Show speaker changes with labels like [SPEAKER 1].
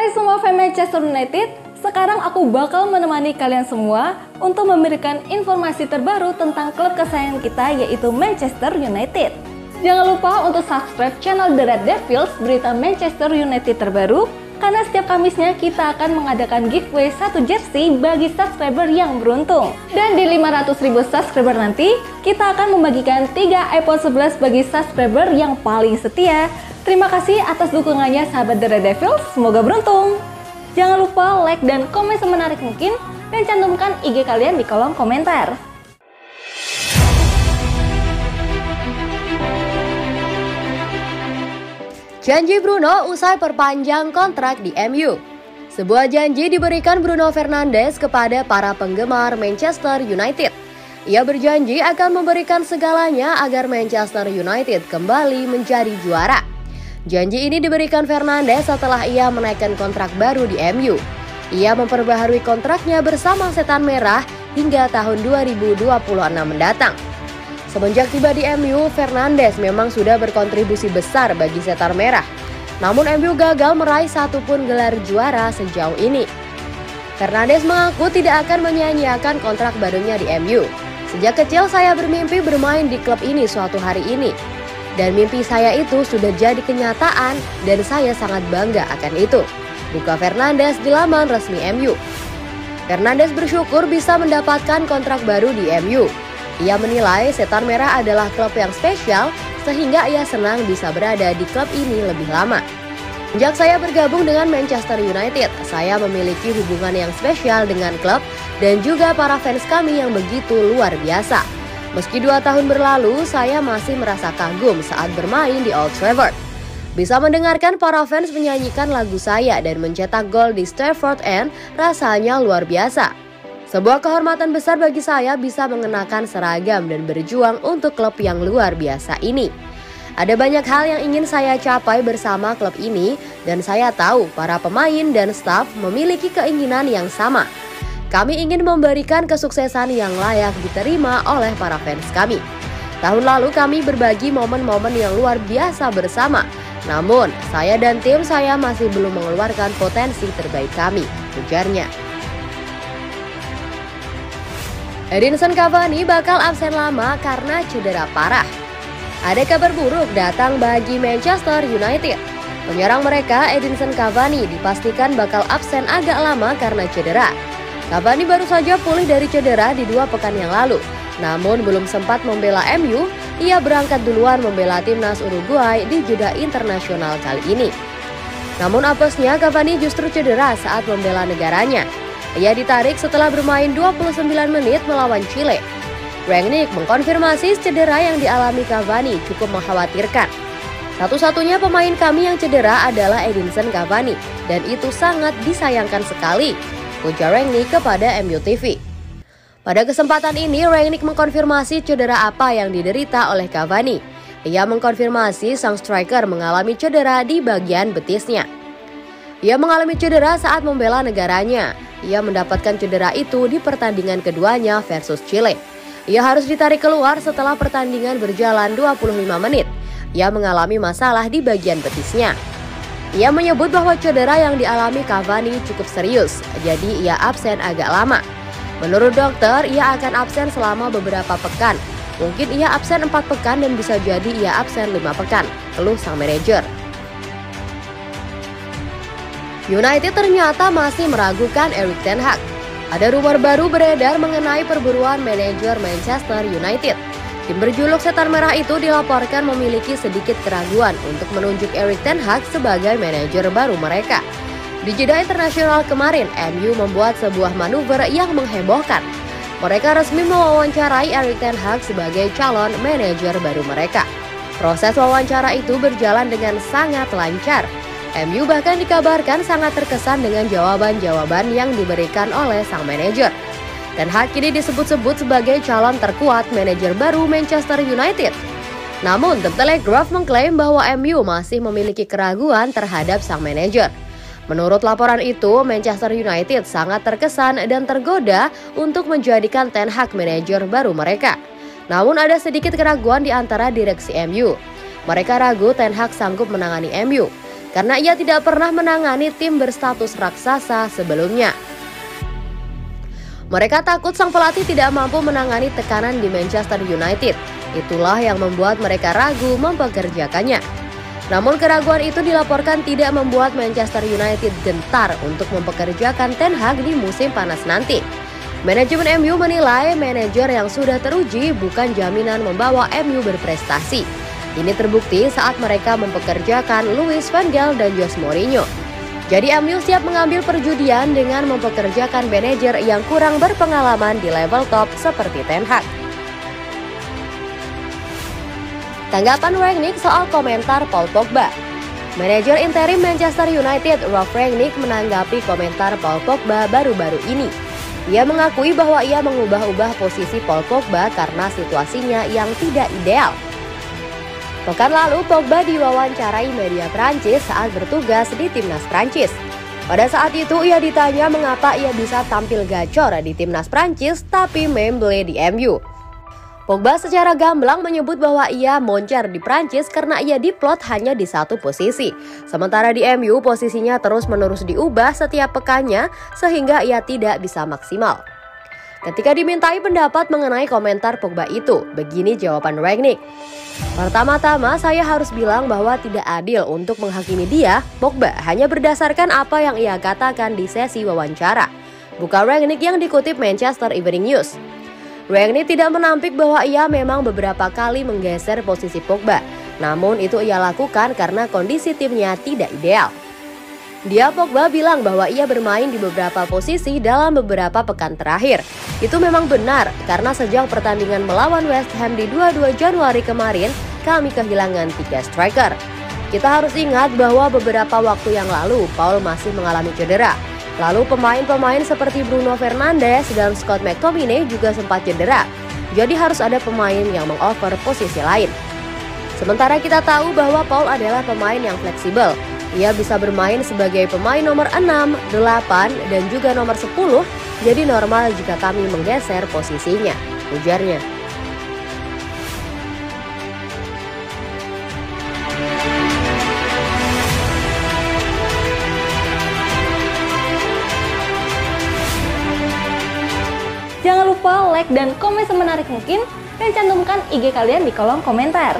[SPEAKER 1] Hai semua fans Manchester United, sekarang aku bakal menemani kalian semua untuk memberikan informasi terbaru tentang klub kesayangan kita yaitu Manchester United. Jangan lupa untuk subscribe channel The Red Devils berita Manchester United terbaru, karena setiap Kamisnya kita akan mengadakan giveaway 1 jersey bagi subscriber yang beruntung. Dan di 500.000 subscriber nanti, kita akan membagikan 3 iPhone 11 bagi subscriber yang paling setia. Terima kasih atas dukungannya sahabat The Red Devils, semoga beruntung. Jangan lupa like dan komen semenarik mungkin, dan cantumkan IG kalian di kolom komentar.
[SPEAKER 2] Janji Bruno usai perpanjang kontrak di MU. Sebuah janji diberikan Bruno Fernandes kepada para penggemar Manchester United. Ia berjanji akan memberikan segalanya agar Manchester United kembali menjadi juara. Janji ini diberikan Fernandes setelah ia menaikkan kontrak baru di MU. Ia memperbaharui kontraknya bersama Setan Merah hingga tahun 2026 mendatang. Semenjak tiba di MU, Fernandes memang sudah berkontribusi besar bagi Setan Merah. Namun MU gagal meraih satupun gelar juara sejauh ini. Fernandes mengaku tidak akan menyia-nyiakan kontrak barunya di MU. Sejak kecil saya bermimpi bermain di klub ini suatu hari ini. Dan mimpi saya itu sudah jadi kenyataan dan saya sangat bangga akan itu. Buka Fernandes di laman resmi MU. Fernandes bersyukur bisa mendapatkan kontrak baru di MU. Ia menilai Setan Merah adalah klub yang spesial sehingga ia senang bisa berada di klub ini lebih lama. Sejak saya bergabung dengan Manchester United, saya memiliki hubungan yang spesial dengan klub dan juga para fans kami yang begitu luar biasa. Meski 2 tahun berlalu, saya masih merasa kagum saat bermain di Old Trafford. Bisa mendengarkan para fans menyanyikan lagu saya dan mencetak gol di Stamford End rasanya luar biasa. Sebuah kehormatan besar bagi saya bisa mengenakan seragam dan berjuang untuk klub yang luar biasa ini. Ada banyak hal yang ingin saya capai bersama klub ini dan saya tahu para pemain dan staf memiliki keinginan yang sama. Kami ingin memberikan kesuksesan yang layak diterima oleh para fans kami. Tahun lalu kami berbagi momen-momen yang luar biasa bersama. Namun, saya dan tim saya masih belum mengeluarkan potensi terbaik kami, ujarnya. Edinson Cavani bakal absen lama karena cedera parah. Ada kabar buruk datang bagi Manchester United. Penyerang mereka Edinson Cavani dipastikan bakal absen agak lama karena cedera. Cavani baru saja pulih dari cedera di 2 pekan yang lalu. Namun belum sempat membela MU, ia berangkat duluan membela timnas Uruguay di jeda internasional kali ini. Namun apesnya Cavani justru cedera saat membela negaranya. Ia ditarik setelah bermain 29 menit melawan Chile. Rangnick mengkonfirmasi cedera yang dialami Cavani cukup mengkhawatirkan. Satu-satunya pemain kami yang cedera adalah Edinson Cavani, dan itu sangat disayangkan sekali, ujar Rangnick kepada MU TV. Pada kesempatan ini, Rangnick mengkonfirmasi cedera apa yang diderita oleh Cavani. Ia mengkonfirmasi sang striker mengalami cedera di bagian betisnya. Ia mengalami cedera saat membela negaranya. Ia mendapatkan cedera itu di pertandingan keduanya versus Chile. Ia harus ditarik keluar setelah pertandingan berjalan 25 menit. Ia mengalami masalah di bagian betisnya. Ia menyebut bahwa cedera yang dialami Cavani cukup serius, jadi ia absen agak lama. Menurut dokter, ia akan absen selama beberapa pekan. Mungkin ia absen 4 pekan dan bisa jadi ia absen 5 pekan, keluh sang manajer. United ternyata masih meragukan Erik ten Hag. Ada rumor baru beredar mengenai perburuan manajer Manchester United. Tim berjuluk Setan Merah itu dilaporkan memiliki sedikit keraguan untuk menunjuk Erik ten Hag sebagai manajer baru mereka. Di jeda internasional kemarin, MU membuat sebuah manuver yang menghebohkan. Mereka resmi mewawancarai Erik ten Hag sebagai calon manajer baru mereka. Proses wawancara itu berjalan dengan sangat lancar. MU bahkan dikabarkan sangat terkesan dengan jawaban-jawaban yang diberikan oleh sang manajer. Ten Hag kini disebut-sebut sebagai calon terkuat manajer baru Manchester United. Namun, The Telegraph mengklaim bahwa MU masih memiliki keraguan terhadap sang manajer. Menurut laporan itu, Manchester United sangat terkesan dan tergoda untuk menjadikan Ten Hag manajer baru mereka. Namun ada sedikit keraguan di antara direksi MU. Mereka ragu Ten Hag sanggup menangani MU. karena ia tidak pernah menangani tim berstatus raksasa sebelumnya. Mereka takut sang pelatih tidak mampu menangani tekanan di Manchester United. Itulah yang membuat mereka ragu mempekerjakannya. Namun keraguan itu dilaporkan tidak membuat Manchester United gentar untuk mempekerjakan Ten Hag di musim panas nanti. Manajemen MU menilai manajer yang sudah teruji bukan jaminan membawa MU berprestasi. Ini terbukti saat mereka mempekerjakan Louis van Gaal dan Jose Mourinho. Jadi MU siap mengambil perjudian dengan mempekerjakan manajer yang kurang berpengalaman di level top seperti Ten Hag. Tanggapan Rangnick soal komentar Paul Pogba. Manajer interim Manchester United Ralf Rangnick menanggapi komentar Paul Pogba baru-baru ini. Ia mengakui bahwa ia mengubah-ubah posisi Paul Pogba karena situasinya yang tidak ideal. Pekan lalu Pogba diwawancarai media Prancis saat bertugas di timnas Prancis. Pada saat itu ia ditanya mengapa ia bisa tampil gacor di timnas Prancis tapi membeli di MU. Pogba secara gamblang menyebut bahwa ia moncer di Prancis karena ia diplot hanya di satu posisi. Sementara di MU posisinya terus-menerus diubah setiap pekannya sehingga ia tidak bisa maksimal. Ketika dimintai pendapat mengenai komentar Pogba itu, begini jawaban Rangnick. Pertama-tama saya harus bilang bahwa tidak adil untuk menghakimi dia, Pogba, hanya berdasarkan apa yang ia katakan di sesi wawancara. Bukan Rangnick yang dikutip Manchester Evening News. Rangnick tidak menampik bahwa ia memang beberapa kali menggeser posisi Pogba. Namun itu ia lakukan karena kondisi timnya tidak ideal. Pogba bilang bahwa ia bermain di beberapa posisi dalam beberapa pekan terakhir. Itu memang benar karena sejak pertandingan melawan West Ham di 22 Januari kemarin, kami kehilangan 3 striker. Kita harus ingat bahwa beberapa waktu yang lalu Paul masih mengalami cedera. Lalu pemain-pemain seperti Bruno Fernandes dan Scott McTominay juga sempat cedera. Jadi harus ada pemain yang meng-offer posisi lain. Sementara kita tahu bahwa Paul adalah pemain yang fleksibel. Ia bisa bermain sebagai pemain nomor 6, 8, dan juga nomor 10. Jadi normal jika kami menggeser posisinya, ujarnya.
[SPEAKER 1] Jangan lupa like dan komen semenarik mungkin dan cantumkan IG kalian di kolom komentar.